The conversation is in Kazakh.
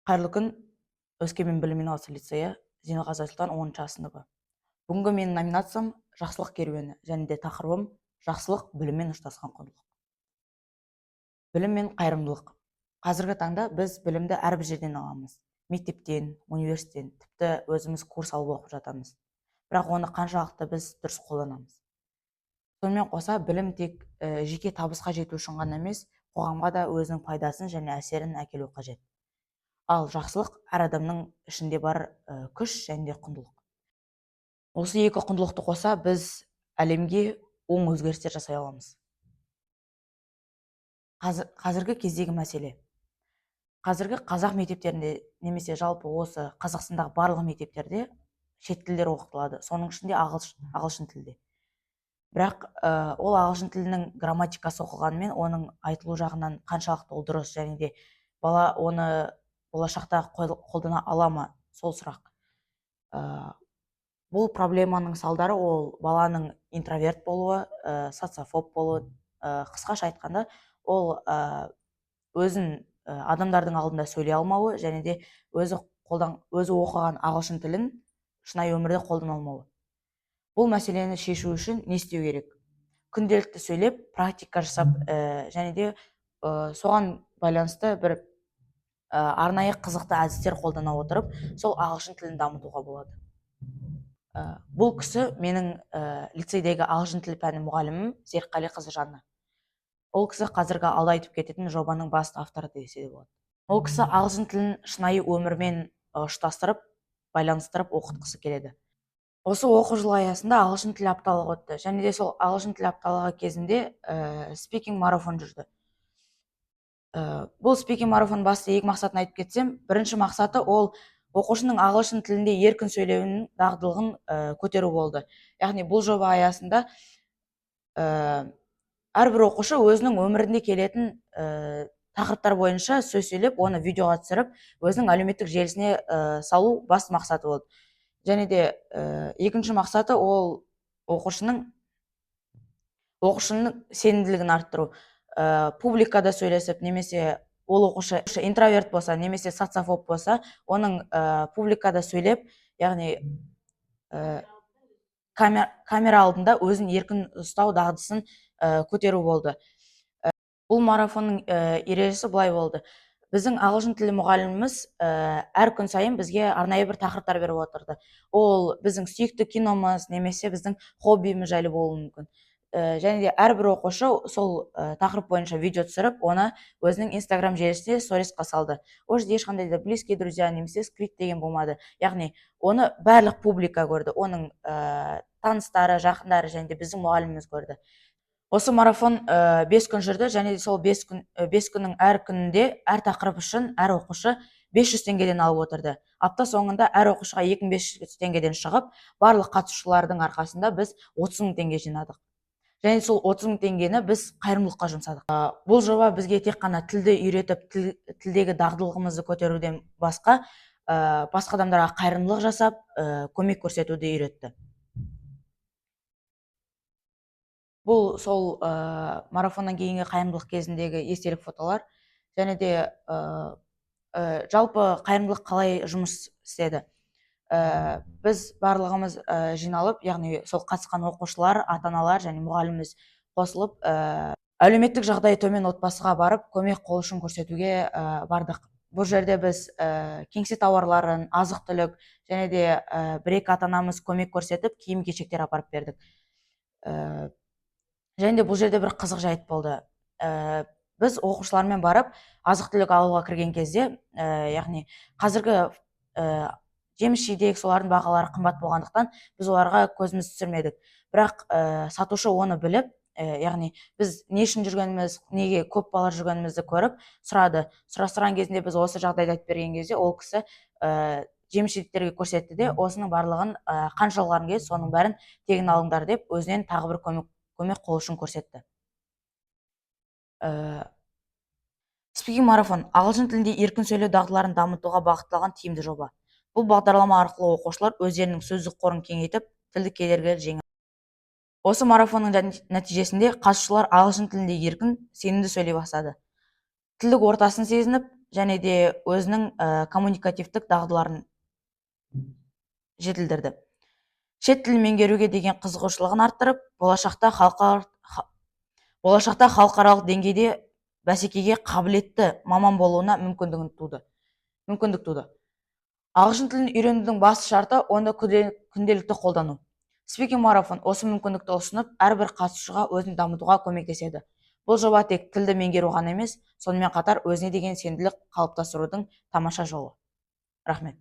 Қайырлы күн, Өскемен білім инновация лицейі, Зейнелғазы Айсұлтан 10-шы А сыныбы. Бүгінгі менің номинациям жақсылық керуені, және де тақырыбым жақсылық біліммен ұштасқан құндылық. Білім мен қайырымдылық. Қазіргі таңда біз білімді әрбір жерден аламыз. Мектептен, университеттен, тіпті өзіміз курс алып оқып жатамыз. Бірақ оны қаншалықты біз дұрыс қолданамыз. Сонымен қоса, білім тек жеке табысқа жету үшін ғана емес, қоғамға да өзінің пайдасын және әсерін әкелу қажет. Ал жақсылық әр адамның ішінде бар күш және де құндылық. Осы екі құндылықты қоса біз әлемге оң өзгерістер жасай аламыз. Қазіргі кездегі мәселе. Қазіргі қазақ мектептерінде немесе жалпы осы Қазақстандағы барлық мектептерде шет тілдер оқытылады. Соның ішінде ағылшын тілде. Бірақ ол ағылшын тілінің грамматикасы оқылғанымен оның айтылу жағынан қаншалықты ол дұрыс және де бала оны болашақта қолдана ала ма, сол сұрақ. Бұл проблеманың салдары ол баланың интроверт болуы, социофоб болуы, қысқаша айтқанда, ол өзін адамдардың алдында сөйлей алмауы және де өзі оқыған ағылшын тілін шынайы өмірде қолдана алмауы. Бұл мәселені шешу үшін не істеу керек? Күнделікті сөйлеп, практика жасап, және де соған байланысты бір арнайы қызықты әдістер қолдана отырып, сол ағылшын тілін дамытуға болады. Бұл кісі менің лицейдегі ағылшын тілі пәні мұғалімім Серікқалиқызы Жанна. Ол кісі қазіргі алда айтып кететін жобаның басты авторы десе де болады. Ол кісі ағылшын тілін шынайы өмірмен ұштастырып, байланыстырып оқытқысы келеді. Осы оқу жылы аясында ағылшын тілі апталығы өтті, және де сол ағылшын тілі апталығы кезінде спикинг марафон жүрді. Бұл спикинг марафон басты екі мақсатын айтып кетсем, бірінші мақсаты ол оқушының ағылшын тілінде еркін сөйлеуінің дағдылығын көтеру болды. Яғни бұл жоба аясында әрбір оқушы өзінің өмірінде келетін тақырыптар бойынша сөз сөйлеп, оны видеоға түсіріп, өзінің әлеуметтік желісіне салу басты мақсаты болды. Және де екінші мақсаты ол оқушының сенімділігін арттыру. Публикада сөйлесіп, немесе ол оқушы интроверт болса, немесе социофоб болса, оның публикада сөйлеп, яғни камера алдында өзін еркін ұстау дағдысын көтеру болды. Бұл марафонның ережесі былай болды. Біздің ағылшын тілі мұғаліміміз әр күн сайын бізге арнайы бір тақырыптар беріп отырды. Ол біздің сүйікті киномыз, немесе біздің хоббиміз жайлы болуы мүмкін. Және де әрбір оқушы сол тақырып бойынша видео түсіріп, оны өзінің инстаграм желісіне сторисқа салды. Ол жерде ешқандай да близкие друзья немесе скрипт деген болмады. Яғни оны барлық публика көрді. Оның таныстары, жақындары және де біздің мұғаліміміз көрді. Осы марафон 5 күн жүрді, және де сол 5 күннің әр күнінде әр тақырып үшін әр оқушы 500 теңгеден алып отырды. Апта соңында әр оқушыға 2500 теңгеден шығып, барлық қатысушылардың арқасында біз 30 000 теңге жинадық. Және сол 30 000 теңгені біз қайырымдылыққа жұмсадық. Бұл жоба бізге тек қана тілді үйретіп, тілдегі дағдылығымызды көтеруден басқа адамдарға қайырымдылық жасап, көмек көрсетуді үйретті. Бұл сол марафоннан кейінгі қайырымдылық кезіндегі естелік фотолар, және де жалпы қайырымдылық қалай жұмыс істеді. Біз барлығымыз жиналып, яғни сол қатысқан оқушылар, ата-аналар және мұғаліміміз қосылып, әлеуметтік жағдайы төмен отбасыға барып, көмек қол ұшын көрсетуге бардық. Бұл жерде біз кеңсе тауарларын, азық-түлік және де бір-екі ата-анамыз көмек көрсетіп, киім-кешектер апарып бердік. Және де бұл жерде бір қызық жайт болды. Біз оқушылармен барып, азық-түлік алуға кірген кезде, яғни қазіргі жеміс-жидек солардың бағалары қымбат болғандықтан, біз оларға көзіміз түсірмедік. Бірақ сатушы оны біліп, яғни біз не үшін жүргеніміз, неге көп бала жүргенімізді көріп, сұрады. Сұрастырған кезінде біз осы жағдайды айтып берген кезде, ол кісі жеміс-жидектерге көрсетті де, осының барлығын қаншаларың келеді, соның бәрін тегін алыңдар деп, өзінен тағы бір көмек қол ұшын көрсетті. Спикинг марафон ағылшын тілінде еркін сөйлеу дағдыларын дамытуға бағытталған тиімді жоба. Бұл бағдарлама арқылы оқушылар өздерінің сөздік қорын кеңейтіп, тілдік кедергілерді жеңді. Осы марафонның нәтижесінде қатысушылар ағылшын тілінде еркін, сенімді сөйлей бастады. Тілдік ортасын сезініп, және де өзінің коммуникативтік дағдыларын жетілдірді. Шет тілін меңгеруге деген қызығушылығын арттырып, болашақта халықаралық деңгейде бәсекеге қабілетті маман болуына мүмкіндік туды. Ағылшын тілін үйренудің басты шарты оны күнделікті қолдану. Speaking Marathon осы мүмкіндікті ұсынып, әрбір қатысушыға өзін дамытуға көмектеседі. Бұл жоба тек тілді меңгеру ғана емес, сонымен қатар өзіне деген сенімділік қалыптастырудың тамаша жолы. Рахмет.